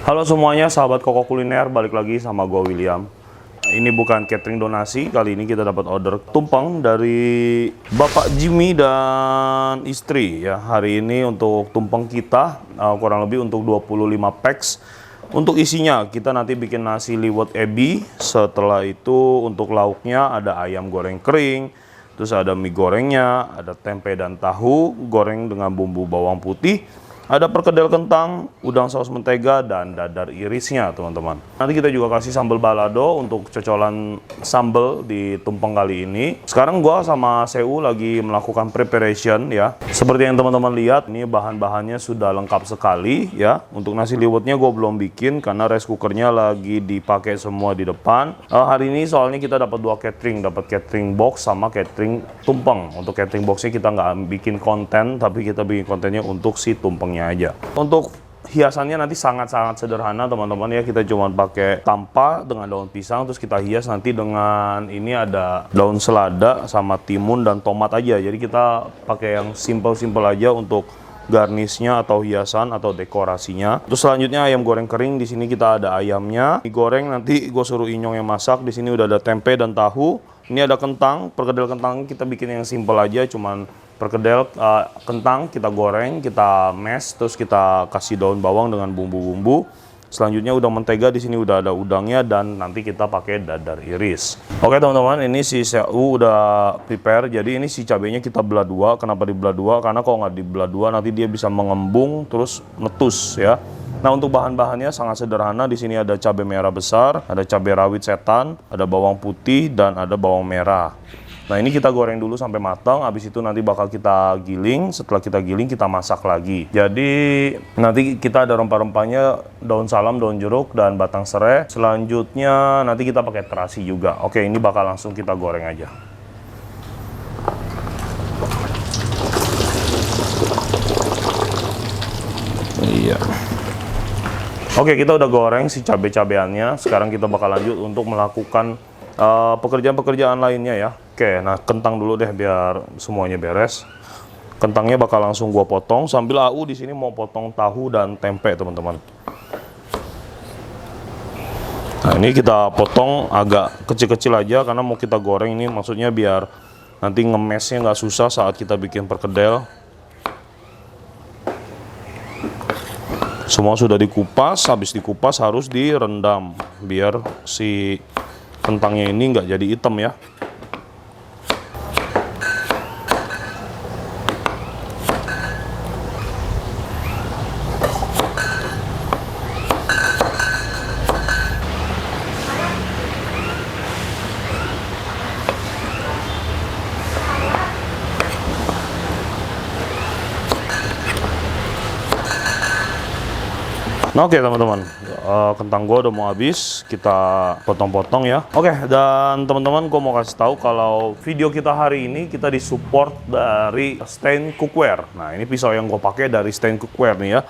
Halo semuanya, sahabat Koko Kuliner, balik lagi sama gue William. Ini bukan catering donasi, kali ini kita dapat order tumpeng dari Bapak Jimmy dan istri ya. Hari ini untuk tumpeng kita kurang lebih untuk 25 packs. Untuk isinya kita nanti bikin nasi liwet ebi. Setelah itu untuk lauknya ada ayam goreng kering, terus ada mie gorengnya, ada tempe dan tahu goreng dengan bumbu bawang putih. Ada perkedel kentang, udang saus mentega, dan dadar irisnya, teman-teman. Nanti kita juga kasih sambal balado untuk cocolan sambal di tumpeng kali ini. Sekarang gua sama Seu lagi melakukan preparation ya. Seperti yang teman-teman lihat, ini bahan-bahannya sudah lengkap sekali ya. Untuk nasi liwetnya gua belum bikin karena rice cookernya lagi dipakai semua di depan. Hari ini soalnya kita dapat dua catering, dapat catering box sama catering tumpeng. Untuk catering boxnya kita nggak bikin konten, tapi kita bikin kontennya untuk si tumpeng aja. Untuk hiasannya nanti sangat-sangat sederhana teman-teman ya. Kita cuma pakai tampa dengan daun pisang, terus kita hias nanti dengan ini ada daun selada sama timun dan tomat aja. Jadi kita pakai yang simple-simple aja untuk garnisnya atau hiasan atau dekorasinya. Terus selanjutnya ayam goreng kering, di sini kita ada ayamnya. Digoreng nanti gue suruh Inyong yang masak. Di sini udah ada tempe dan tahu. Ini ada kentang, perkedel kentang kita bikin yang simple aja, cuman perkedel kentang kita goreng, kita mash, terus kita kasih daun bawang dengan bumbu-bumbu. Selanjutnya udang mentega, di sini udah ada udangnya dan nanti kita pakai dadar iris. Oke teman-teman, ini si Seu udah prepare. Jadi ini si cabenya kita belah dua. Kenapa dibelah dua? Karena kalau nggak dibelah dua nanti dia bisa mengembung terus netus ya. Nah untuk bahan-bahannya sangat sederhana. Di sini ada cabai merah besar, ada cabai rawit setan, ada bawang putih dan ada bawang merah. Nah ini kita goreng dulu sampai matang, habis itu nanti bakal kita giling. Setelah kita giling kita masak lagi. Jadi nanti kita ada rempah-rempahnya, daun salam, daun jeruk, dan batang serai. Selanjutnya nanti kita pakai terasi juga. Oke, ini bakal langsung kita goreng aja. Iya. Oke, kita udah goreng si cabai-cabeannya. Sekarang kita bakal lanjut untuk melakukan pekerjaan-pekerjaan lainnya ya. Oke, nah kentang dulu deh biar semuanya beres. Kentangnya bakal langsung gua potong sambil AU di sini mau potong tahu dan tempe, teman-teman. Nah, ini kita potong agak kecil-kecil aja karena mau kita goreng ini, maksudnya biar nanti ngemesnya nggak susah saat kita bikin perkedel. Semua sudah dikupas, habis dikupas harus direndam biar si kentangnya ini nggak jadi hitam ya. Nah, oke teman-teman, kentang gue udah mau habis, kita potong-potong ya. Oke, dan teman-teman gue mau kasih tahu kalau video kita hari ini kita disupport dari Stain Cookware. Nah ini pisau yang gue pakai dari Stain Cookware nih ya.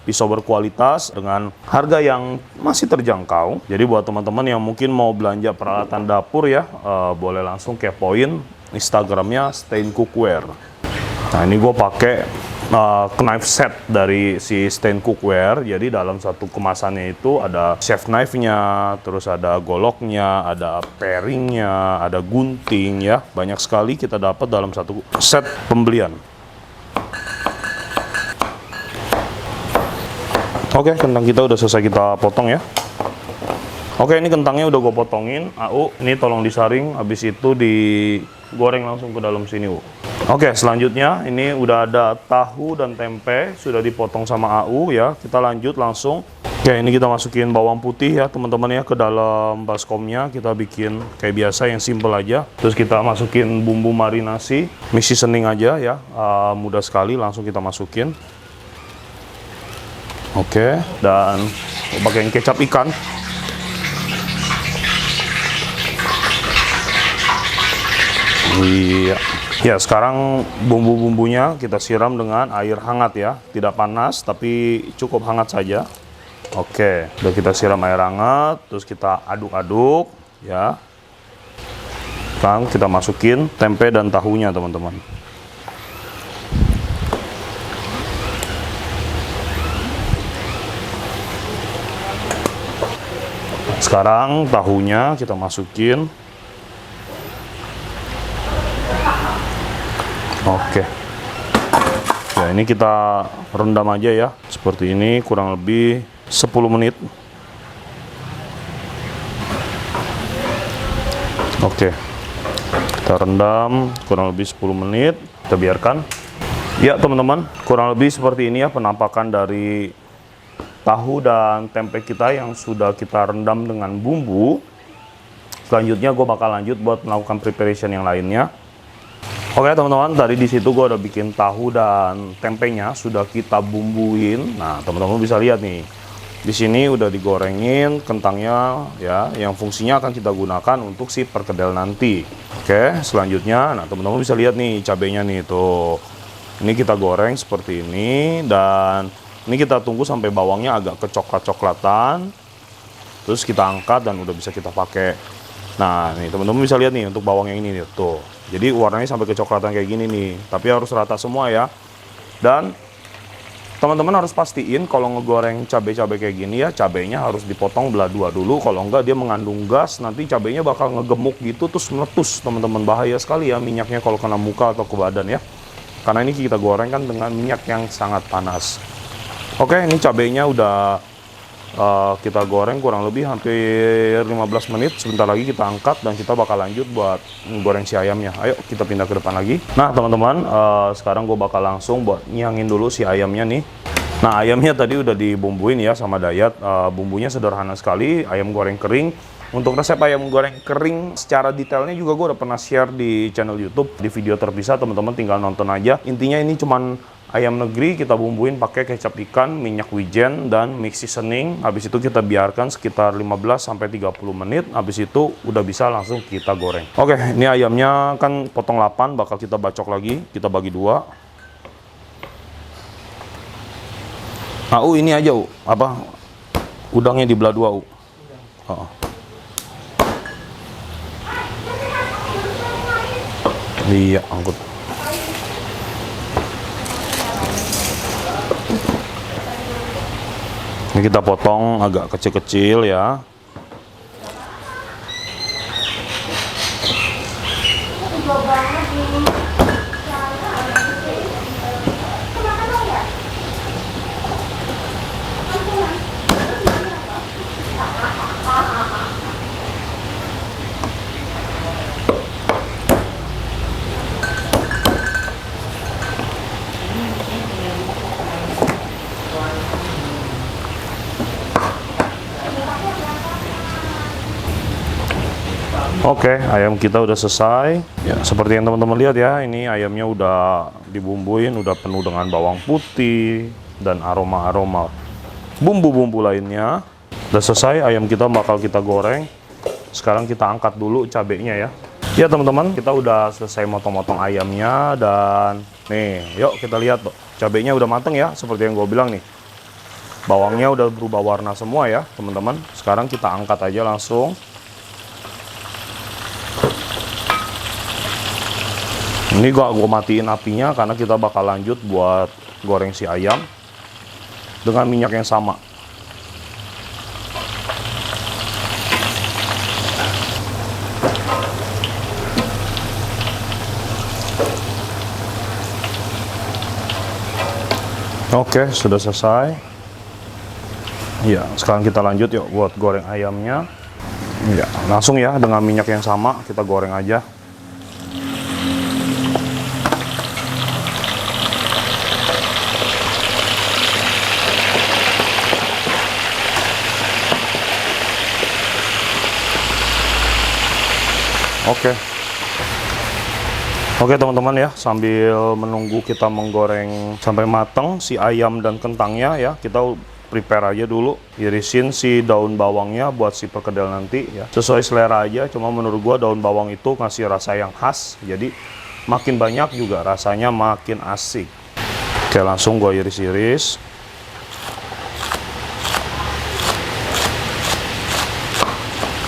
Pisau berkualitas dengan harga yang masih terjangkau. Jadi buat teman-teman yang mungkin mau belanja peralatan dapur ya, boleh langsung kepoin Instagramnya Stain Cookware. Nah ini gue pakai knife set dari si Stain Cookware. Jadi dalam satu kemasannya itu ada chef knife-nya, terus ada goloknya, ada paringnya, ada gunting ya. Banyak sekali kita dapat dalam satu set pembelian. Oke, kentang kita udah selesai kita potong ya. Oke, ini kentangnya udah gue potongin. AU, ini tolong disaring, habis itu digoreng langsung ke dalam sini, Bu. Oke, selanjutnya ini udah ada tahu dan tempe, sudah dipotong sama AU ya. Kita lanjut langsung. Oke, ini kita masukin bawang putih ya teman-teman ya ke dalam baskomnya. Kita bikin kayak biasa yang simple aja. Terus kita masukin bumbu marinasi, mix seasoning aja ya. Mudah sekali, langsung kita masukin. Oke, dan pakai kecap ikan. Iya. Ya, sekarang bumbu-bumbunya kita siram dengan air hangat ya. Tidak panas, tapi cukup hangat saja. Oke, udah kita siram air hangat, terus kita aduk-aduk ya. Sekarang kita masukin tempe dan tahunya, teman-teman. Sekarang tahunya kita masukin. Oke. Ya, ini kita rendam aja ya. Seperti ini kurang lebih 10 menit. Oke. Kita rendam kurang lebih 10 menit. Kita biarkan. Ya, teman-teman, kurang lebih seperti ini ya penampakan dari tahu dan tempe kita yang sudah kita rendam dengan bumbu. Selanjutnya gue bakal lanjut buat melakukan preparation yang lainnya. Oke teman-teman, tadi di situ gue udah bikin tahu dan tempenya sudah kita bumbuin. Nah teman-teman bisa lihat nih, di sini udah digorengin kentangnya ya, yang fungsinya akan kita gunakan untuk si perkedel nanti. Oke, selanjutnya, nah teman-teman bisa lihat nih cabenya nih tuh. Ini kita goreng seperti ini dan ini kita tunggu sampai bawangnya agak kecoklat-coklatan. Terus kita angkat dan udah bisa kita pakai. Nah, nih teman-teman bisa lihat nih untuk bawang yang ini nih tuh. Jadi warnanya sampai kecoklatan kayak gini nih, tapi harus rata semua ya. Dan teman-teman harus pastiin kalau ngegoreng cabai-cabai kayak gini ya, cabainya harus dipotong belah dua dulu. Kalau enggak dia mengandung gas, nanti cabainya bakal ngegemuk gitu terus meletus teman-teman. Bahaya sekali ya minyaknya kalau kena muka atau ke badan ya. Karena ini kita goreng kan dengan minyak yang sangat panas. Oke, ini cabainya udah kita goreng kurang lebih hampir 15 menit. Sebentar lagi kita angkat dan kita bakal lanjut buat goreng si ayamnya. Ayo kita pindah ke depan lagi. Nah teman-teman, sekarang gue bakal langsung buat nyangin dulu si ayamnya nih. Nah ayamnya tadi udah dibumbuin ya sama Dayat. Bumbunya sederhana sekali, ayam goreng kering. Untuk resep ayam goreng kering secara detailnya juga gue udah pernah share di channel YouTube di video terpisah, teman-teman tinggal nonton aja. Intinya ini cuman ayam negeri kita bumbuin pakai kecap ikan, minyak wijen, dan mix seasoning. Habis itu kita biarkan sekitar 15-30 menit. Habis itu udah bisa langsung kita goreng. Oke, ini ayamnya kan potong 8, bakal kita bacok lagi. Kita bagi 2. Nah, ini aja, apa? Udangnya dibelah 2, Iya, angkut. Ini kita potong agak kecil-kecil ya. Oke, ayam kita udah selesai. Ya, seperti yang teman-teman lihat ya, ini ayamnya udah dibumbuin, udah penuh dengan bawang putih dan aroma-aroma bumbu-bumbu lainnya. Udah selesai, ayam kita bakal kita goreng. Sekarang kita angkat dulu cabenya ya. Ya teman-teman, kita udah selesai motong-motong ayamnya dan nih, yuk kita lihat tuh. Cabenya udah mateng ya, seperti yang gue bilang nih. Bawangnya udah berubah warna semua ya, teman-teman. Sekarang kita angkat aja langsung. Ini gue matiin apinya karena kita bakal lanjut buat goreng si ayam dengan minyak yang sama. Oke, sudah selesai. Ya, sekarang kita lanjut yuk buat goreng ayamnya. Ya, langsung ya dengan minyak yang sama kita goreng aja. Oke teman-teman ya, sambil menunggu kita menggoreng sampai matang si ayam dan kentangnya ya, kita prepare aja dulu, irisin si daun bawangnya buat si perkedel nanti ya. Sesuai selera aja, cuma menurut gua daun bawang itu ngasih rasa yang khas, jadi makin banyak juga rasanya makin asik. Oke, langsung gua iris-iris.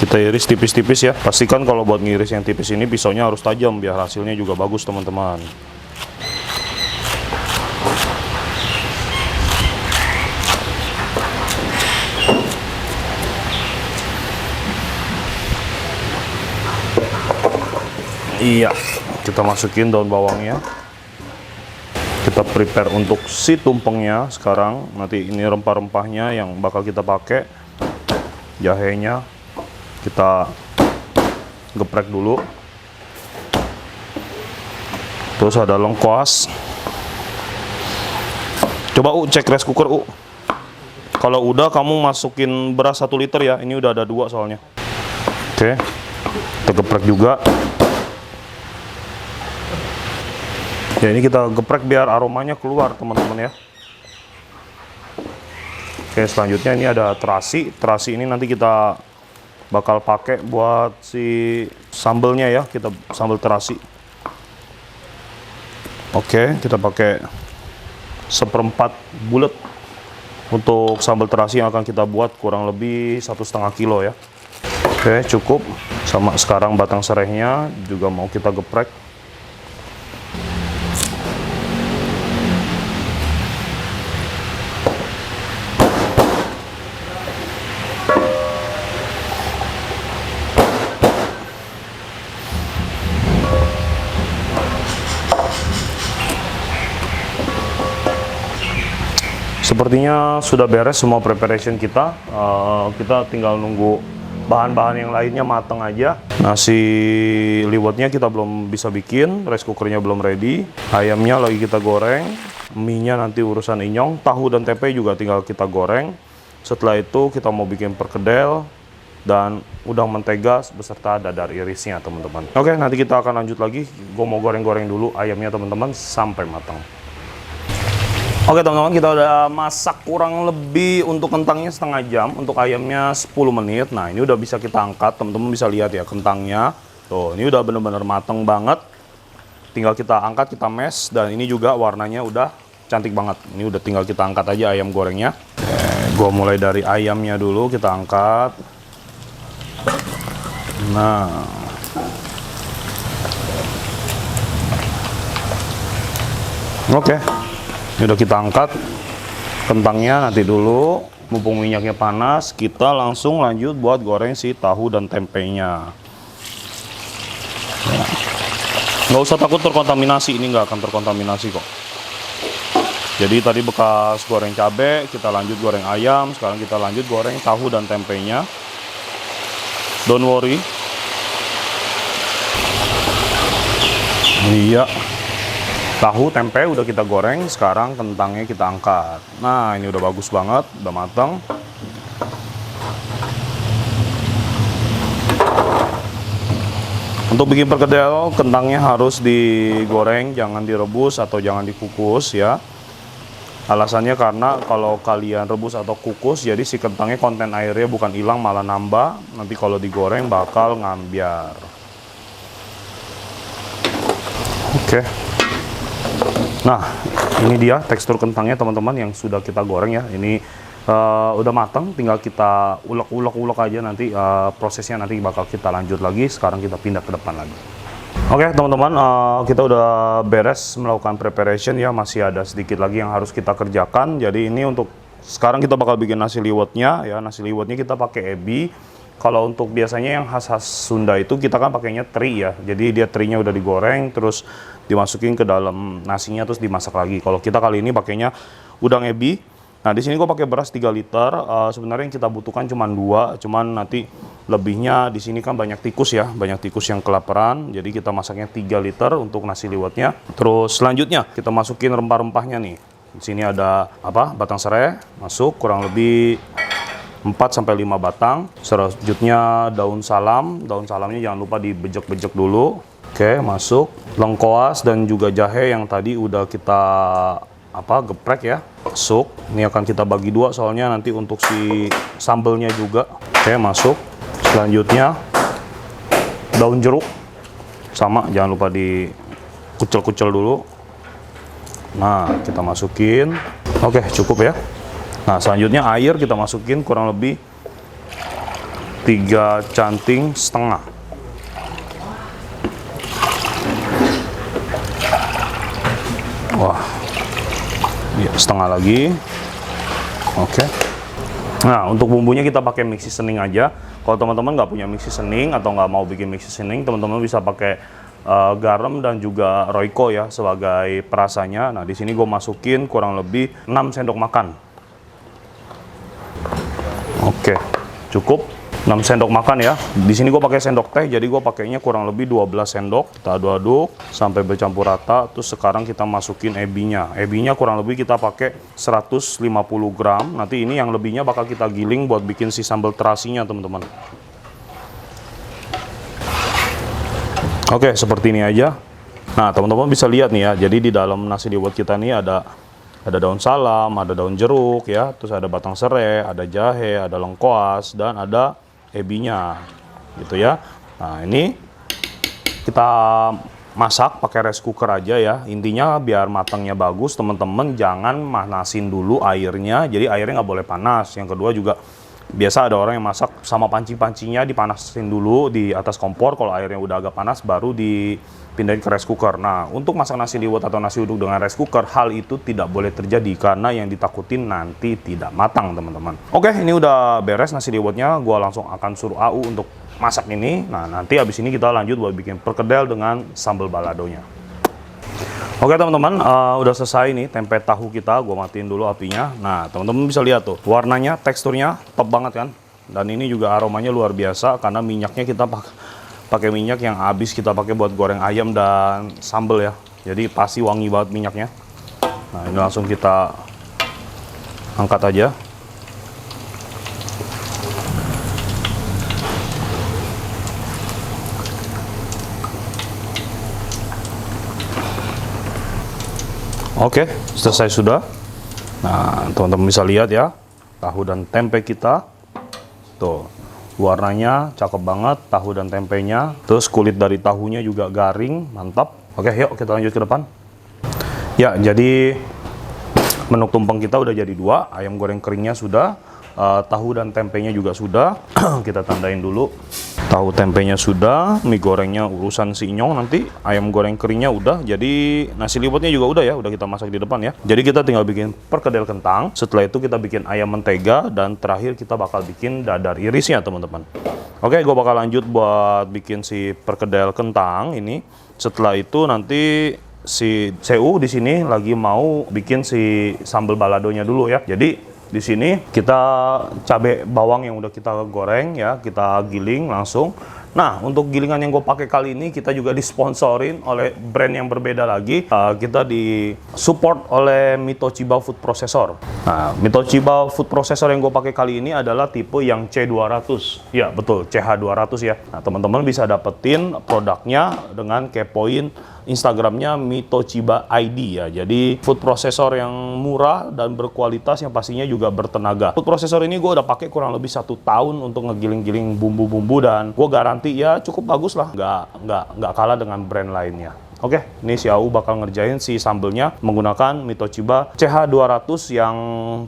Kita iris tipis-tipis ya. Pastikan kalau buat ngiris yang tipis ini pisaunya harus tajam biar hasilnya juga bagus teman-teman. Iya, kita masukin daun bawangnya. Kita prepare untuk si tumpengnya sekarang. Nanti ini rempah-rempahnya yang bakal kita pakai. Jahenya kita geprek dulu. Terus ada lengkuas. Coba cek rice cooker Kalau udah kamu masukin beras 1 liter ya. Ini udah ada 2 soalnya. Oke, kita geprek juga. Ya, ini kita geprek biar aromanya keluar teman-teman ya. Oke, selanjutnya ini ada terasi. Terasi ini nanti kita bakal pakai buat si sambelnya ya. Kita sambal terasi. Oke, kita pakai 1/4 bulat untuk sambal terasi yang akan kita buat, kurang lebih 1,5 kilo ya. Oke, cukup. Sama sekarang batang serehnya juga mau kita geprek. Sepertinya sudah beres semua preparation kita. Kita tinggal nunggu bahan-bahan yang lainnya matang aja. Nasi liwetnya kita belum bisa bikin, rice cookernya belum ready. Ayamnya lagi kita goreng, mie-nya nanti urusan Inyong. Tahu dan tempe juga tinggal kita goreng. Setelah itu kita mau bikin perkedel dan udang mentega beserta dadar irisnya teman-teman. Oke, nanti kita akan lanjut lagi. Gue mau goreng-goreng dulu ayamnya teman-teman sampai matang. Oke teman-teman, kita udah masak kurang lebih untuk kentangnya setengah jam, untuk ayamnya 10 menit. Nah, ini udah bisa kita angkat, teman-teman bisa lihat ya kentangnya. Tuh, ini udah bener-bener mateng banget. Tinggal kita angkat, kita mash, dan ini juga warnanya udah cantik banget. Ini udah tinggal kita angkat aja ayam gorengnya. Gua mulai dari ayamnya dulu, kita angkat. Nah. Oke. Ini udah kita angkat kentangnya, nanti dulu mumpung minyaknya panas kita langsung lanjut buat goreng si tahu dan tempenya. Nggak usah takut terkontaminasi, ini nggak akan terkontaminasi kok. Jadi tadi bekas goreng cabai, kita lanjut goreng ayam, sekarang kita lanjut goreng tahu dan tempenya. Don't worry. Iya. Tahu, tempe udah kita goreng, sekarang kentangnya kita angkat. Nah, ini udah bagus banget, udah matang. Untuk bikin perkedel, kentangnya harus digoreng, jangan direbus atau jangan dikukus ya. Alasannya karena kalau kalian rebus atau kukus, jadi si kentangnya konten airnya bukan hilang, malah nambah. Nanti kalau digoreng bakal ngambiar. Oke. Nah, ini dia tekstur kentangnya teman-teman yang sudah kita goreng ya. Ini udah matang, tinggal kita ulek-ulek aja nanti. Prosesnya nanti bakal kita lanjut lagi. Sekarang kita pindah ke depan lagi. Oke teman-teman, kita udah beres melakukan preparation ya. Masih ada sedikit lagi yang harus kita kerjakan. Jadi ini untuk sekarang kita bakal bikin nasi liwetnya ya. Nasi liwetnya kita pakai ebi. Kalau untuk biasanya yang khas-khas Sunda itu kita kan pakainya teri ya. Jadi dia terinya udah digoreng terus dimasukin ke dalam nasinya terus dimasak lagi. Kalau kita kali ini pakainya udang ebi. Nah, di sini gue pakai beras 3 liter. Sebenarnya yang kita butuhkan cuma 2, cuman nanti lebihnya di sini kan banyak tikus ya, banyak tikus yang kelaparan. Jadi kita masaknya 3 liter untuk nasi liwetnya. Terus selanjutnya kita masukin rempah-rempahnya nih. Di sini ada batang serai, masuk kurang lebih 4-5 batang. Selanjutnya daun salam. Daun salamnya jangan lupa dibejek-bejek dulu. Oke, masuk. Lengkoas dan juga jahe yang tadi udah kita geprek ya. Masuk. Ini akan kita bagi 2 soalnya nanti untuk si sambelnya juga. Oke, masuk. Selanjutnya daun jeruk. Sama, jangan lupa dikucel-kucel dulu. Nah, kita masukin. Oke, cukup ya. Nah, selanjutnya air kita masukin kurang lebih 3,5 canting. Wah, ya, setengah lagi. Oke. Nah, untuk bumbunya kita pakai mixi sening aja. Kalau teman-teman nggak punya mixi sening atau nggak mau bikin mixi sening, teman-teman bisa pakai garam dan juga Royco ya sebagai perasanya. Nah, di sini gue masukin kurang lebih 6 sendok makan. Oke, cukup 6 sendok makan ya. Di sini gue pakai sendok teh, jadi gue pakainya kurang lebih 12 sendok. Kita aduk-aduk sampai bercampur rata. Terus sekarang kita masukin ebinya. Ebinya kurang lebih kita pakai 150 gram. Nanti ini yang lebihnya bakal kita giling buat bikin si sambal terasinya, teman-teman. Oke, seperti ini aja. Nah, teman-teman bisa lihat nih ya. Jadi di dalam nasi liwet kita nih ada daun salam, ada daun jeruk ya, terus ada batang serai, ada jahe, ada lengkoas, dan ada ebinya gitu ya. Nah, ini kita masak pakai rice cooker aja ya. Intinya biar matangnya bagus, teman-teman jangan manasin dulu airnya. Jadi airnya nggak boleh panas. Yang kedua juga biasa ada orang yang masak sama panci-pancinya dipanasin dulu di atas kompor. Kalau airnya udah agak panas baru dipindahin ke rice cooker. Nah, untuk masak nasi liwet atau nasi uduk dengan rice cooker, hal itu tidak boleh terjadi karena yang ditakutin nanti tidak matang, teman-teman. Oke, ini udah beres nasi liwetnya. Gua langsung akan suruh AU untuk masak ini. Nah, nanti habis ini kita lanjut buat bikin perkedel dengan sambal baladonya. Oke, teman-teman, udah selesai nih tempe tahu kita. Gua matiin dulu apinya. Nah, teman-teman bisa lihat tuh warnanya, teksturnya top banget kan. Dan ini juga aromanya luar biasa karena minyaknya kita pakai minyak yang habis kita pakai buat goreng ayam dan sambal ya. Jadi pasti wangi banget minyaknya. Nah, ini langsung kita angkat aja. Oke, selesai sudah. Nah, teman-teman bisa lihat ya, tahu dan tempe kita. Tuh, warnanya cakep banget, tahu dan tempenya. Terus kulit dari tahunya juga garing, mantap. Oke, yuk kita lanjut ke depan. Ya, jadi menu tumpeng kita udah jadi 2. Ayam goreng keringnya sudah, tahu dan tempenya juga sudah. Kita tandain dulu. Tahu tempenya sudah, mie gorengnya urusan si Inyong nanti, ayam goreng keringnya udah, jadi nasi liwetnya juga udah ya, udah kita masak di depan ya. Jadi kita tinggal bikin perkedel kentang, setelah itu kita bikin ayam mentega, dan terakhir kita bakal bikin dadar irisnya, teman-teman. Oke, gue bakal lanjut buat bikin si perkedel kentang ini. Setelah itu nanti si CU di sini lagi mau bikin si sambal baladonya dulu ya. Jadi di sini kita cabai bawang yang udah kita goreng ya, kita giling langsung. Nah, untuk gilingan yang gue pakai kali ini kita juga disponsorin oleh brand yang berbeda lagi. Kita disupport oleh Mitochiba Food Processor. Nah, Mitochiba Food Processor yang gue pakai kali ini adalah tipe yang C200. Ya, betul, CH200 ya. Nah, teman-teman bisa dapetin produknya dengan kepoin Instagramnya Mitochiba ID ya. Jadi food processor yang murah dan berkualitas yang pastinya juga bertenaga. Food processor ini gue udah pakai kurang lebih 1 tahun untuk ngegiling-giling bumbu-bumbu dan gue garansi ya cukup bagus lah. Nggak kalah dengan brand lainnya. Oke, ini si AU bakal ngerjain si sambelnya menggunakan Mitochiba CH200 yang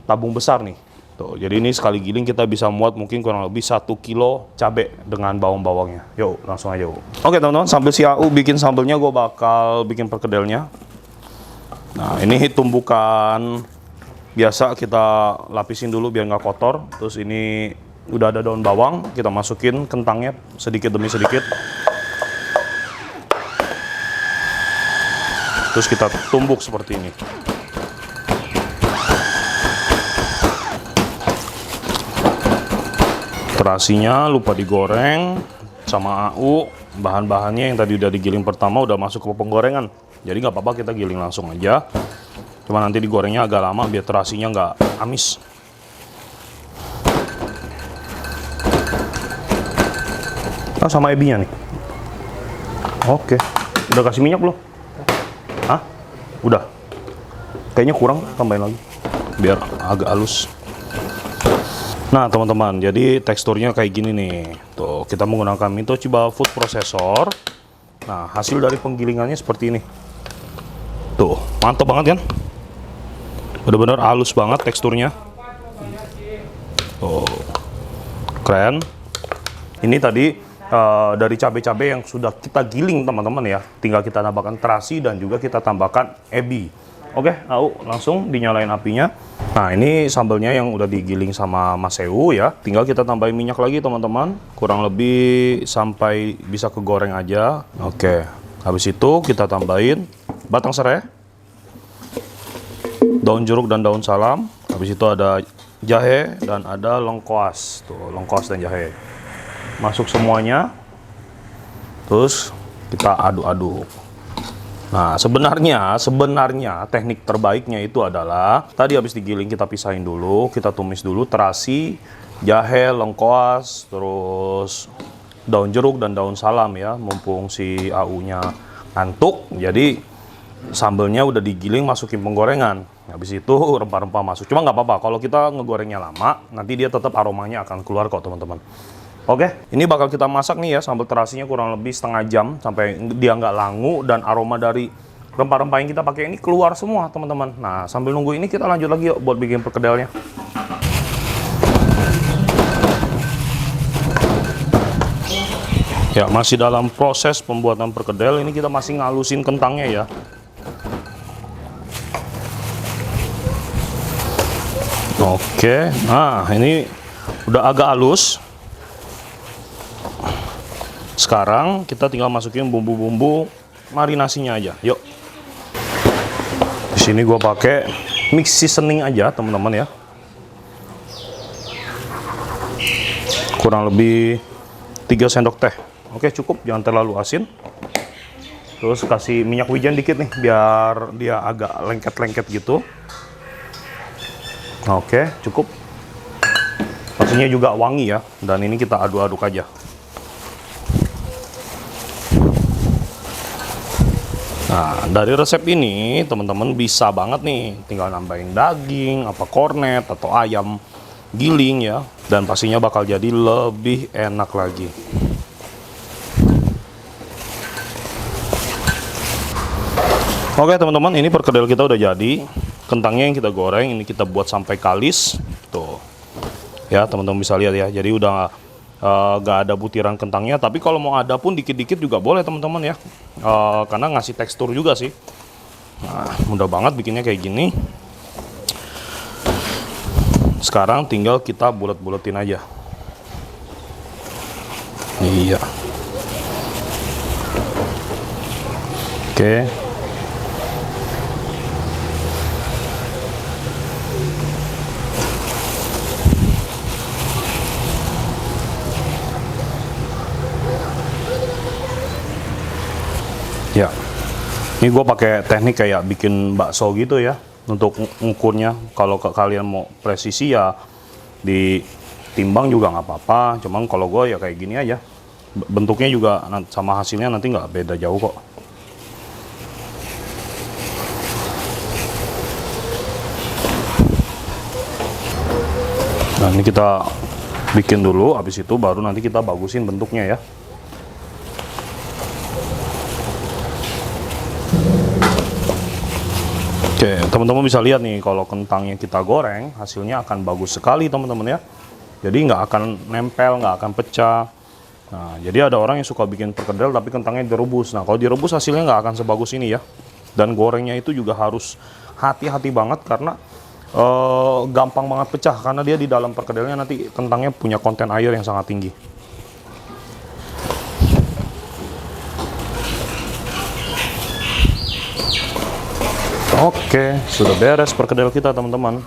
tabung besar nih. Tuh, jadi ini sekali giling kita bisa muat mungkin kurang lebih 1 kilo cabai dengan bawang-bawangnya. Yuk, langsung aja. Oke, teman-teman, sambil si AU bikin sambelnya, gue bakal bikin perkedelnya. Nah, ini tumbukan biasa kita lapisin dulu biar nggak kotor. Terus ini udah ada daun bawang, kita masukin kentangnya sedikit demi sedikit. Terus kita tumbuk seperti ini. Terasinya lupa digoreng sama AU. Bahan-bahannya yang tadi udah digiling pertama udah masuk ke penggorengan. Jadi nggak apa-apa kita giling langsung aja. Cuma nanti digorengnya agak lama biar terasinya nggak amis. Nah, sama ebinya nih. Oke. Udah kasih minyak belum? Hah? Udah. Kayaknya kurang, tambahin lagi. Biar agak halus. Nah, teman-teman, jadi teksturnya kayak gini nih. Tuh, kita menggunakan Mitochiba Food Processor. Nah, hasil dari penggilingannya seperti ini. Tuh, mantap banget kan? Bener-bener halus banget teksturnya. Tuh, keren. Ini tadi dari cabai-cabai yang sudah kita giling, teman-teman ya. Tinggal kita tambahkan terasi dan juga kita tambahkan ebi. Oke, langsung dinyalain apinya. Nah, ini sambelnya yang udah digiling sama Mas Seu ya. Tinggal kita tambahin minyak lagi, teman-teman. Kurang lebih sampai bisa kegoreng aja. Oke, Habis itu kita tambahin batang serai, daun jeruk dan daun salam. Habis itu ada jahe dan ada lengkuas. Tuh, lengkuas dan jahe. Masuk semuanya. Terus kita aduk-aduk. Nah, sebenarnya teknik terbaiknya itu adalah tadi habis digiling kita pisahin dulu, kita tumis dulu terasi, jahe, lengkuas, terus daun jeruk dan daun salam ya, mumpung si AU-nya ngantuk. Jadi sambelnya udah digiling, masukin penggorengan. Habis itu rempah-rempah masuk. Cuma nggak apa-apa kalau kita ngegorengnya lama, nanti dia tetap aromanya akan keluar kok teman-teman. Oke, ini bakal kita masak nih ya, sambal terasinya kurang lebih setengah jam sampai dia nggak langu dan aroma dari rempah-rempah yang kita pakai ini keluar semua teman-teman. Nah, sambil nunggu ini kita lanjut lagi yuk buat bikin perkedelnya. Ya, masih dalam proses pembuatan perkedel, ini kita masih ngalusin kentangnya ya. Oke, nah ini udah agak halus. Sekarang kita tinggal masukin bumbu-bumbu marinasinya aja. Yuk. Di sini gue pakai mix seasoning aja, teman-teman ya. Kurang lebih 3 sendok teh. Oke, cukup, jangan terlalu asin. Terus kasih minyak wijen dikit nih biar dia agak lengket-lengket gitu. Oke, cukup. Pastinya juga wangi ya. Dan ini kita aduk-aduk aja. Nah, dari resep ini teman-teman bisa banget nih tinggal nambahin daging, apa kornet atau ayam giling ya, dan pastinya bakal jadi lebih enak lagi. Oke teman-teman, ini perkedel kita udah jadi. Kentangnya yang kita goreng ini kita buat sampai kalis. Tuh. Ya, teman-teman bisa lihat ya. Jadi udah gak ada butiran kentangnya, tapi kalau mau ada pun dikit-dikit juga boleh teman-teman ya, karena ngasih tekstur juga sih. Nah, mudah banget bikinnya kayak gini. Sekarang tinggal kita bulet-buletin aja. Iya. Oke. Ya, ini gue pakai teknik kayak bikin bakso gitu ya, untuk ngukurnya. Kalau kalian mau presisi ya ditimbang juga nggak apa-apa. Cuman kalau gue ya kayak gini aja. Bentuknya juga sama hasilnya nanti nggak beda jauh kok. Nah, ini kita bikin dulu, habis itu baru nanti kita bagusin bentuknya ya. Oke, teman-teman bisa lihat nih kalau kentangnya kita goreng hasilnya akan bagus sekali teman-teman ya. Jadi nggak akan nempel, nggak akan pecah. Nah, jadi ada orang yang suka bikin perkedel tapi kentangnya direbus. Nah, kalau direbus hasilnya nggak akan sebagus ini ya. Dan gorengnya itu juga harus hati-hati banget karena gampang banget pecah karena dia di dalam perkedelnya nanti kentangnya punya konten air yang sangat tinggi. Oke, sudah beres perkedel kita teman-teman.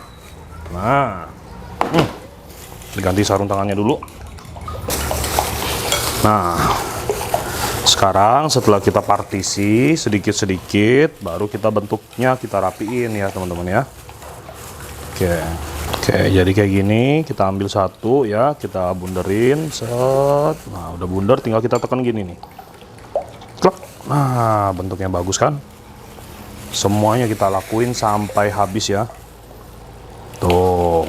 Nah, diganti sarung tangannya dulu. Nah, sekarang setelah kita partisi sedikit-sedikit, baru kita bentuknya kita rapiin ya teman-teman ya. Oke, jadi kayak gini. Kita ambil satu ya, kita bunderin, set. Nah, udah bundar, tinggal kita tekan gini nih. Klak. Nah, bentuknya bagus kan? Semuanya kita lakuin sampai habis ya. Tuh.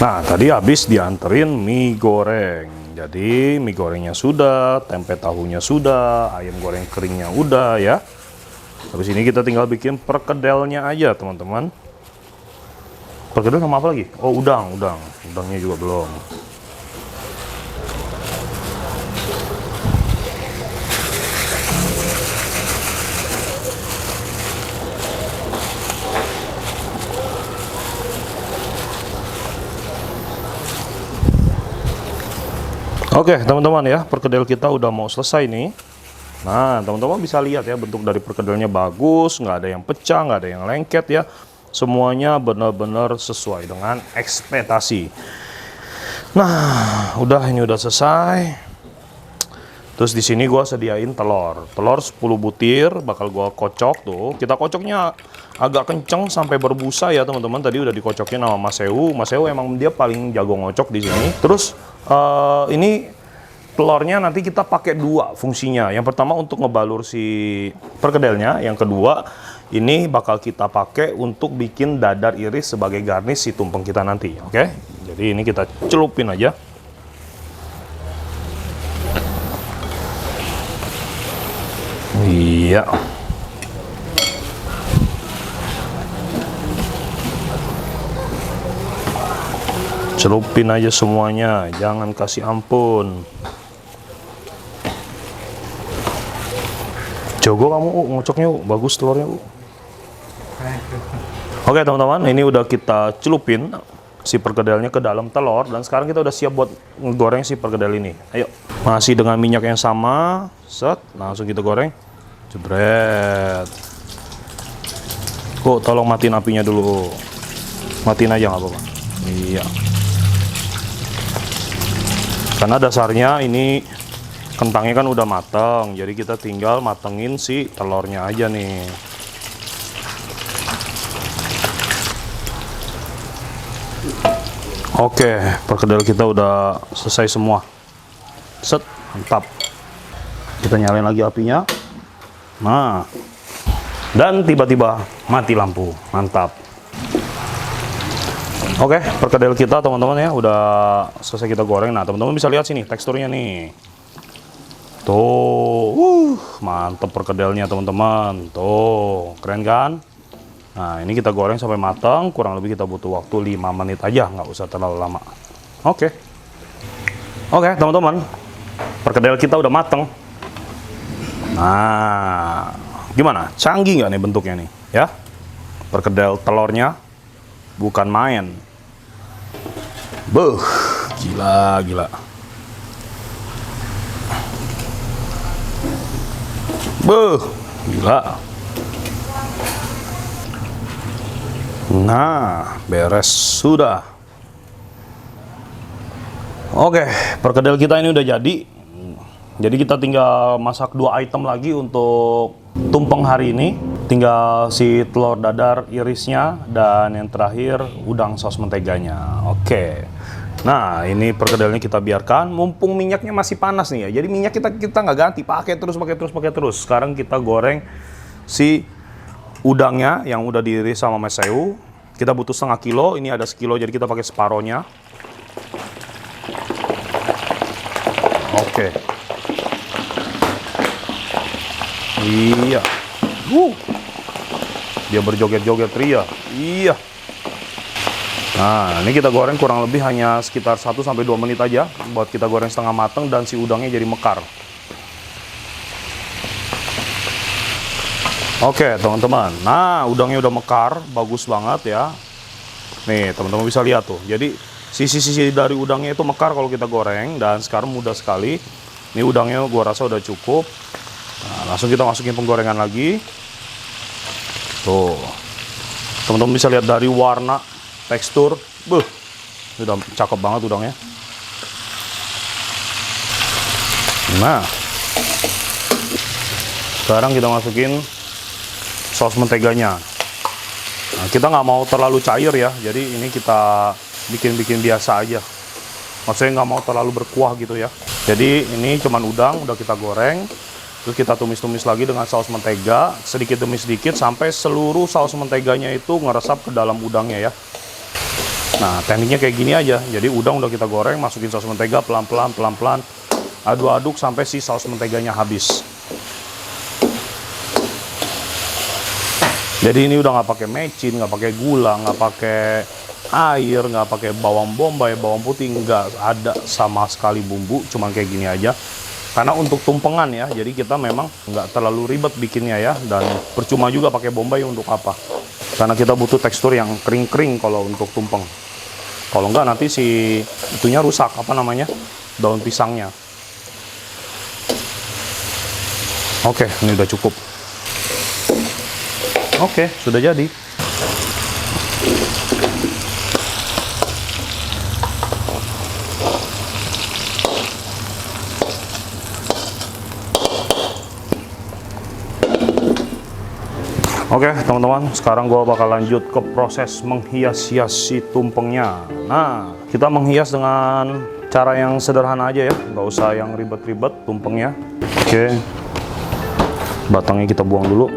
Nah, tadi habis dianterin mie goreng. Jadi mie gorengnya sudah, tempe tahunya sudah, ayam goreng keringnya udah ya. Habis ini kita tinggal bikin perkedelnya aja teman-teman. Perkedel sama apa lagi? Oh, udangnya juga belum. Oke teman-teman ya, perkedel kita udah mau selesai nih. Nah teman-teman bisa lihat ya, bentuk dari perkedelnya bagus, nggak ada yang pecah, nggak ada yang lengket ya. Semuanya benar-benar sesuai dengan ekspektasi. Nah ini udah selesai. Terus di sini gua sediain telur 10 butir, bakal gua kocok tuh. Kita kocoknya agak kenceng sampai berbusa ya teman-teman. Tadi udah dikocokin sama Mas Sewu. Mas Sewu emang dia paling jago ngocok di sini. Terus ini telurnya nanti kita pakai dua fungsinya. Yang pertama untuk ngebalur si perkedelnya. Yang kedua ini bakal kita pakai untuk bikin dadar iris sebagai garnish si tumpeng kita nanti. Oke? Jadi ini kita celupin aja. Iya. Celupin aja semuanya, jangan kasih ampun. Jago kamu ngocoknya, bagus telurnya. Oke teman-teman, ini udah kita celupin si perkedelnya ke dalam telur, dan sekarang kita udah siap buat ngegoreng si perkedel ini. Ayo, masih dengan minyak yang sama, set, langsung kita goreng. Jebret. Kok tolong matiin apinya dulu. Matiin aja nggak apa-apa. Iya. Karena dasarnya ini kentangnya kan udah mateng, jadi kita tinggal matengin si telurnya aja nih. Oke, perkedel kita udah selesai semua. Set, mantap. Kita nyalain lagi apinya. Nah, dan tiba-tiba mati lampu. Mantap. Oke, perkedel kita teman-teman ya udah selesai kita goreng. Nah, teman-teman bisa lihat sini teksturnya nih. Tuh, mantep perkedelnya teman-teman. Tuh, keren kan? Nah, ini kita goreng sampai matang. Kurang lebih kita butuh waktu 5 menit aja, nggak usah terlalu lama. Oke, teman-teman, perkedel kita udah mateng. Nah, gimana? Canggih nggak nih bentuknya nih? Ya, perkedel telurnya bukan main. Beuh, gila. Beuh, gila. Nah, beres sudah. Oke, perkedel kita ini udah jadi. Jadi kita tinggal masak 2 item lagi untuk tumpeng hari ini. Tinggal si telur dadar irisnya dan yang terakhir udang saus menteganya. Oke. Nah, ini perkedelnya kita biarkan. Mumpung minyaknya masih panas nih ya. Jadi minyak kita nggak ganti, pakai terus. Sekarang kita goreng si udangnya yang udah diiris sama Mas Sewu. Kita butuh 1/2 kilo. Ini ada sekilo, jadi kita pakai separohnya. Oke. Iya. Dia berjoget-joget ria. Iya. Nah, ini kita goreng kurang lebih hanya sekitar 1-2 menit aja. Buat kita goreng setengah matang dan si udangnya jadi mekar. Oke, teman-teman. Nah, udangnya udah mekar. Bagus banget ya. Nih, teman-teman bisa lihat tuh. Jadi, sisi-sisi dari udangnya itu mekar kalau kita goreng. Dan sekarang mudah sekali. Ini udangnya gua rasa udah cukup. Nah, langsung kita masukin penggorengan lagi. Tuh, teman-teman bisa lihat dari warna, tekstur, udah cakep banget udangnya. Nah, sekarang kita masukin saus menteganya. Nah, kita nggak mau terlalu cair ya, jadi ini kita bikin biasa aja. Maksudnya nggak mau terlalu berkuah gitu ya. Jadi ini cuman udang, udah kita goreng. Terus kita tumis-tumis lagi dengan saus mentega, sedikit demi sedikit sampai seluruh saus menteganya itu ngeresap ke dalam udangnya ya. Nah, tekniknya kayak gini aja. Jadi udang udah kita goreng, masukin saus mentega pelan-pelan, aduk-aduk sampai si saus menteganya habis. Jadi ini udah nggak pakai mecin, nggak pakai gula, nggak pakai air, nggak pakai bawang bombay, bawang putih, nggak ada sama sekali bumbu, cuman kayak gini aja. Karena untuk tumpengan ya, jadi kita memang nggak terlalu ribet bikinnya ya, dan percuma juga pakai bombay untuk apa? Karena kita butuh tekstur yang kering-kering kalau untuk tumpeng. Kalau nggak nanti si itunya rusak, apa namanya, daun pisangnya. Oke, ini udah cukup. Oke, sudah jadi. Oke teman-teman, sekarang gua bakal lanjut ke proses menghias-hias si tumpengnya. Nah, kita menghias dengan cara yang sederhana aja ya, nggak usah yang ribet-ribet tumpengnya. Oke, batangnya kita buang dulu.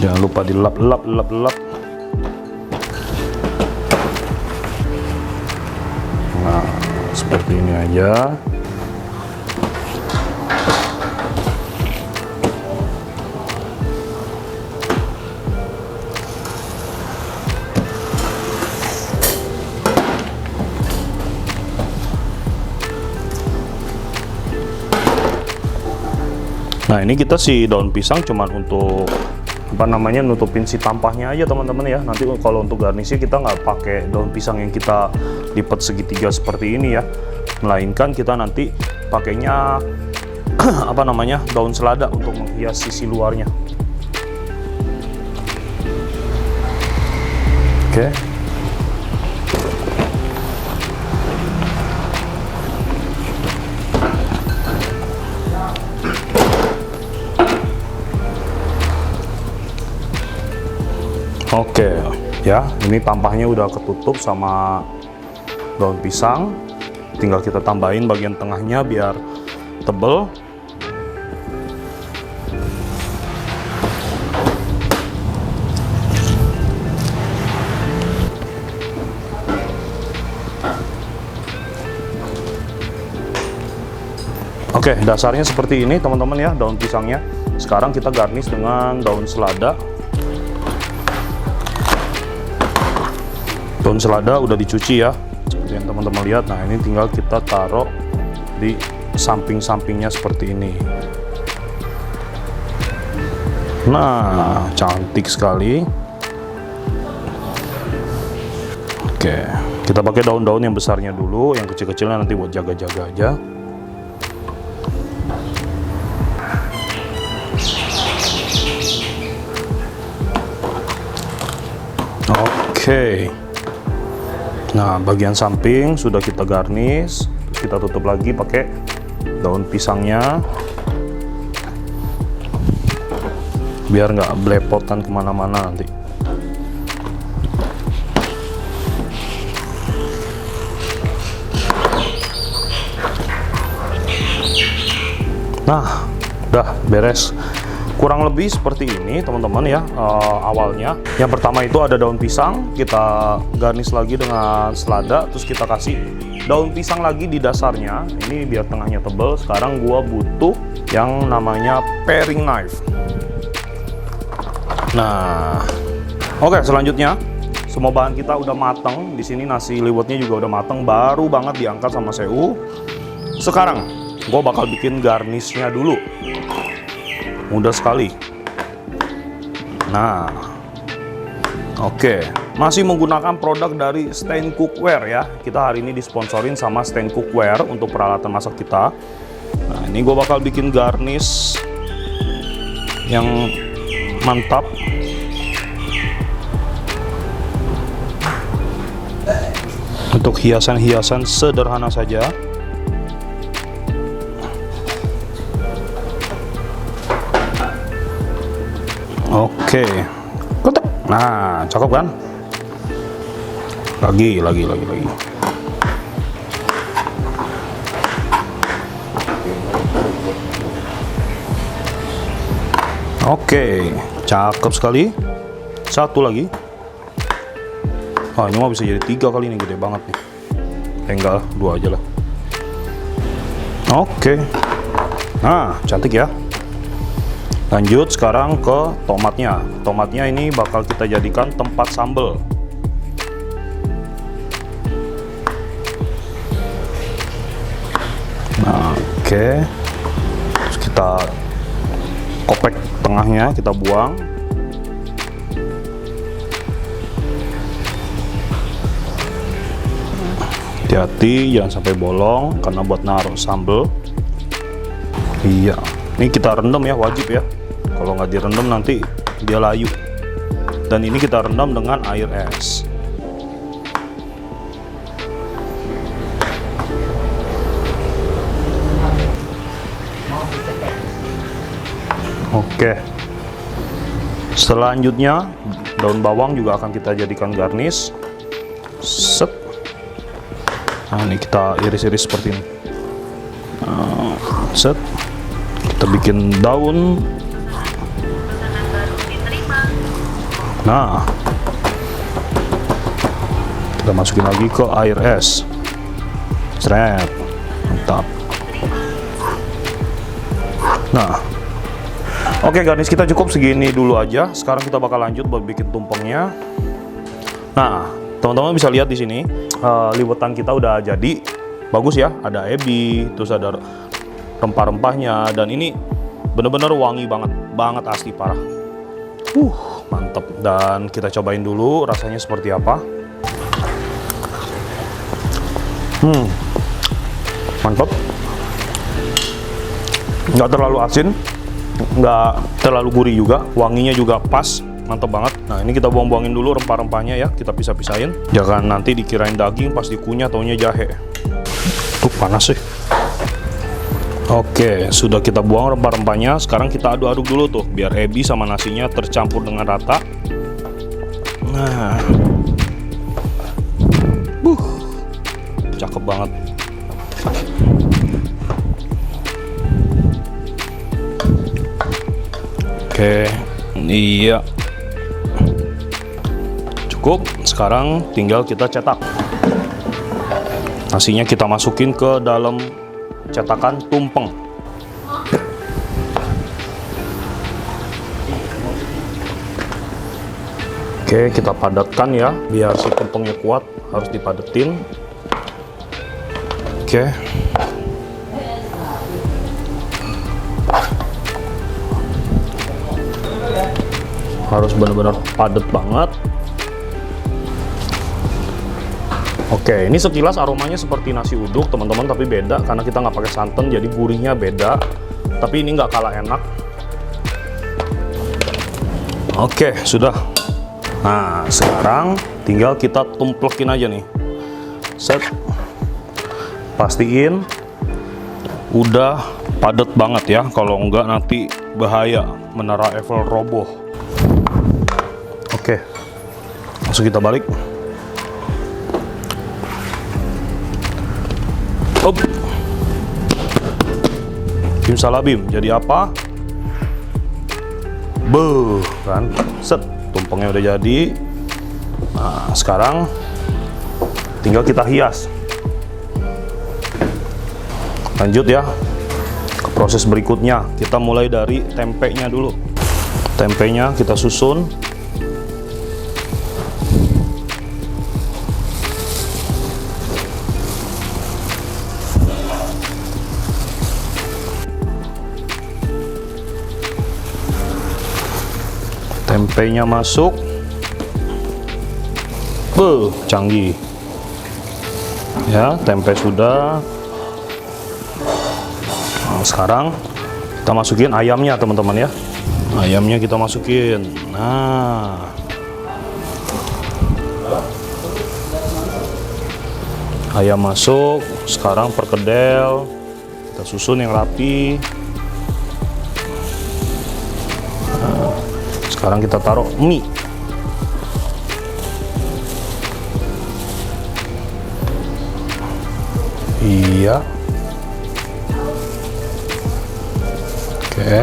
Jangan lupa dilap. Nah, seperti ini aja. Nah, ini kita si daun pisang cuman untuk apa namanya, nutupin si tampahnya aja teman-teman ya. Nanti kalau untuk garnisnya kita nggak pakai daun pisang yang kita lipat segitiga seperti ini ya, melainkan kita nanti pakainya apa namanya, daun selada untuk menghias sisi luarnya. Oke. Oke, ya, ini tampahnya udah ketutup sama daun pisang. Tinggal kita tambahin bagian tengahnya biar tebel. Oke, dasarnya seperti ini teman-teman ya, daun pisangnya. Sekarang kita garnish dengan daun selada. Daun selada udah dicuci ya, seperti yang teman-teman lihat. Nah, ini tinggal kita taruh di samping-sampingnya seperti ini. Nah, cantik sekali. Oke, kita pakai daun-daun yang besarnya dulu, yang kecil-kecilnya nanti buat jaga-jaga aja. Oke. Nah, bagian samping sudah kita garnish, terus kita tutup lagi pakai daun pisangnya, biar nggak belepotan kemana-mana nanti. Nah, udah beres. Kurang lebih seperti ini teman-teman ya, awalnya. Yang pertama itu ada daun pisang, kita garnish lagi dengan selada, terus kita kasih daun pisang lagi di dasarnya. Ini biar tengahnya tebal. Sekarang gua butuh yang namanya paring knife. Nah, oke, selanjutnya semua bahan kita udah mateng. Di sini nasi liwetnya juga udah mateng, baru banget diangkat sama Seu. Sekarang gua bakal bikin garnishnya dulu. Mudah sekali. Nah, oke, masih menggunakan produk dari Stain Cookware ya. Kita hari ini disponsorin sama Stain Cookware untuk peralatan masak kita. Nah, ini gue bakal bikin garnish yang mantap. Untuk hiasan-hiasan sederhana saja. Oke, nah cakep kan? Lagi. Oke, cakep sekali. Satu lagi. Ah, ini mah bisa jadi 3 kali nih, gede banget nih. Enggak lah, 2 aja lah. Oke. Nah, cantik ya. Lanjut sekarang ke tomatnya. Tomatnya ini bakal kita jadikan tempat sambal. Nah, oke. Terus kita kopek tengahnya, kita buang. Hati-hati jangan sampai bolong karena buat naruh sambal. Iya, ini kita rendam ya, wajib ya. Kalau nggak direndam nanti dia layu. Dan ini kita rendam dengan air es. Oke. Selanjutnya daun bawang juga akan kita jadikan garnish. Set. Nah, ini kita iris-iris seperti ini. Set. Kita bikin daun. Nah, kita masukin lagi ke air es. Seret. Mantap. Nah, oke, garnish kita cukup segini dulu aja. Sekarang kita bakal lanjut buat bikin tumpengnya. Nah, teman-teman bisa lihat di sini liwetan kita udah jadi. Bagus ya, ada ebi, terus ada rempah-rempahnya, dan ini bener-bener wangi banget asli parah. Mantep. Dan kita cobain dulu rasanya seperti apa. Mantap. Nggak terlalu asin, nggak terlalu gurih juga, wanginya juga pas, mantap banget. Nah, ini kita buang-buangin dulu rempah-rempahnya ya, kita pisah-pisahin. Jangan nanti dikirain daging pas dikunyah taunya jahe. Tuh panas sih. Oke, sudah kita buang rempah-rempahnya. Sekarang kita aduk-aduk dulu tuh biar ebi sama nasinya tercampur dengan rata. Nah, cakep banget. Oke, iya, cukup. Sekarang tinggal kita cetak. Nasinya kita masukin ke dalam cetakan tumpeng. Oke, kita padatkan ya, biar si tumpengnya kuat, harus dipadetin. Oke. Harus benar-benar padat banget. Oke, ini sekilas aromanya seperti nasi uduk teman-teman, tapi beda karena kita nggak pakai santan, jadi gurihnya beda. Tapi ini nggak kalah enak. Oke, sudah. Nah, sekarang tinggal kita tumplekin aja nih. Set. Pastiin udah padat banget ya, kalau enggak nanti bahaya Menara Eiffel roboh. Oke, langsung kita balik. Up. Simsalabim, jadi apa? Beuh, kan? Set, tumpengnya udah jadi. Nah, sekarang tinggal kita hias. Lanjut ya ke proses berikutnya. Kita mulai dari tempenya dulu. Tempenya kita susun. Tempenya masuk. Canggih. Ya, tempe sudah. Nah, sekarang kita masukin ayamnya teman-teman ya. Ayamnya kita masukin. Nah, ayam masuk. Sekarang perkedel. Kita susun yang rapi. Nah, sekarang kita taruh mie. Iya. Oke.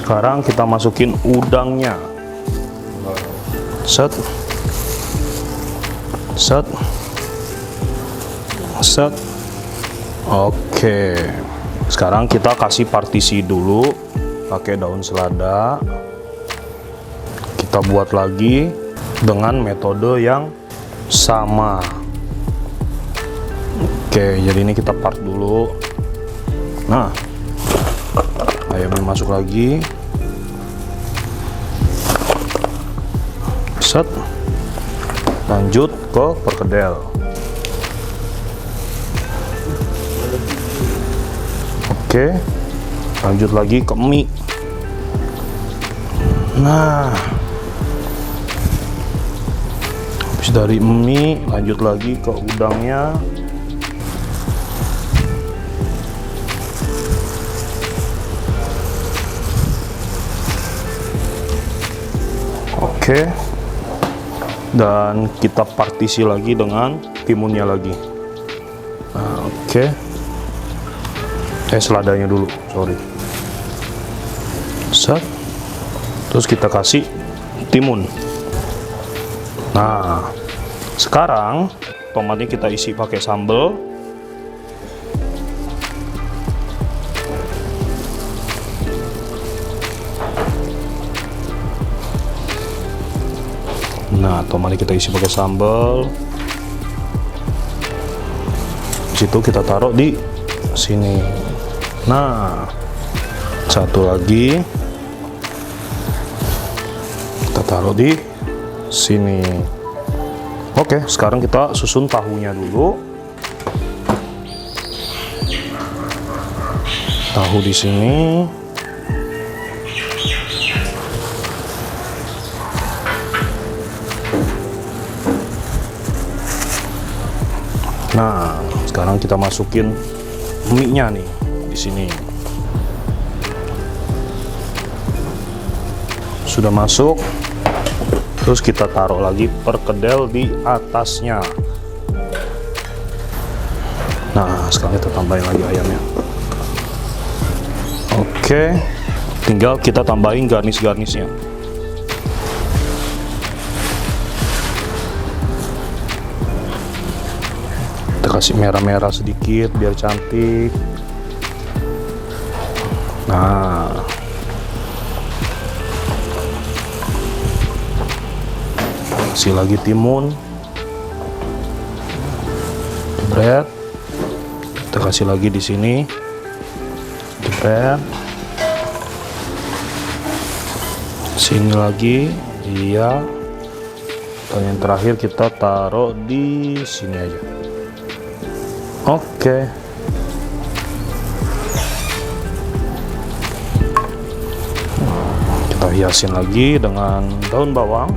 Sekarang kita masukin udangnya. Set. Set. Set. Oke. Sekarang kita kasih partisi dulu pakai daun selada. Kita buat lagi dengan metode yang sama. Oke, jadi ini kita part dulu. Nah, ayamnya masuk lagi. Set. Lanjut ke perkedel. Oke, lanjut lagi ke mie. Nah, habis dari mie lanjut lagi ke udangnya. Oke, dan kita partisi lagi dengan timunnya lagi. Nah, oke. Seladanya dulu, sorry. Set. Terus kita kasih timun. Nah, sekarang tomatnya kita isi pakai sambal. Nah, tomatnya kita isi pakai sambal. Situ kita taruh di sini. Nah, satu lagi kita taruh di sini. Oke, sekarang kita susun tahunya dulu. Tahu di sini. Nah, sekarang kita masukin mie-nya nih di sini. Sudah masuk. Terus kita taruh lagi perkedel di atasnya. Nah, sekarang kita tambahin lagi ayamnya. Oke, tinggal kita tambahin garnish-garnishnya. Kita kasih merah-merah sedikit biar cantik. Nah, kasih lagi timun, jebret. Kita kasih lagi di sini, jebret. Sini lagi, iya. Dan yang terakhir kita taruh di sini aja. Oke. Kita hiasin lagi dengan daun bawang.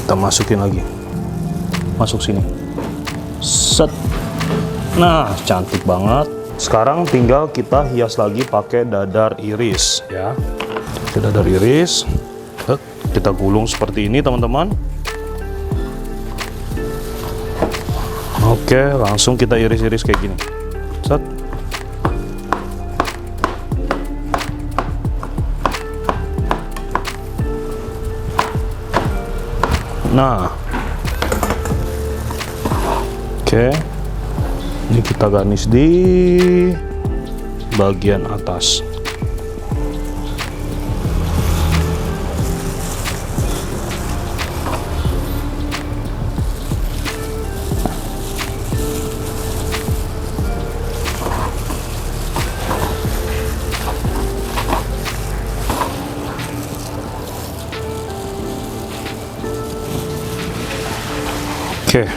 Kita masukin lagi. Masuk sini. Set. Nah, cantik banget. Sekarang tinggal kita hias lagi pakai dadar iris ya. Dadar iris. Kita gulung seperti ini, teman-teman. Oke, langsung kita iris-iris kayak gini. Set. Nah, oke, ini kita garnish di bagian atas. Oke.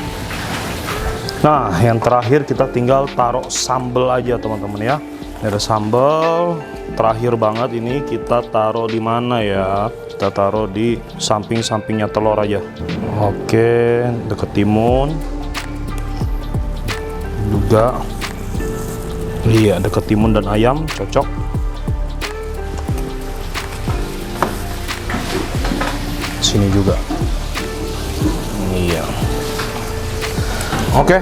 Nah, yang terakhir kita tinggal taruh sambal aja, teman-teman ya. Ini ada sambal. Terakhir banget ini kita taruh di mana ya? Kita taruh di samping-sampingnya telur aja. Oke, deket timun. Juga Iya, ada ketimun dan ayam, cocok. Sini juga. Iya. Oke.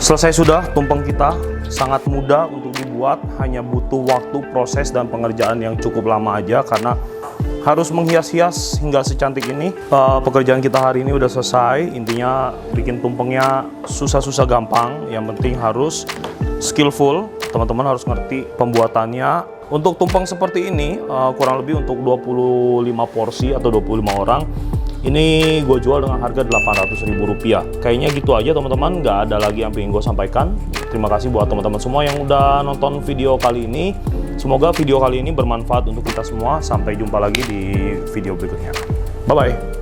Selesai sudah tumpeng kita. Sangat mudah untuk dibuat, hanya butuh waktu, proses, dan pengerjaan yang cukup lama aja karena harus menghias-hias hingga secantik ini. Pekerjaan kita hari ini udah selesai. Intinya bikin tumpengnya susah-susah gampang. Yang penting harus skillful. Teman-teman harus ngerti pembuatannya. Untuk tumpeng seperti ini, kurang lebih untuk 25 porsi atau 25 orang. Ini gue jual dengan harga Rp800.000. Kayaknya gitu aja teman-teman, nggak ada lagi yang pengen gue sampaikan. Terima kasih buat teman-teman semua yang udah nonton video kali ini. Semoga video kali ini bermanfaat untuk kita semua. Sampai jumpa lagi di video berikutnya. Bye-bye.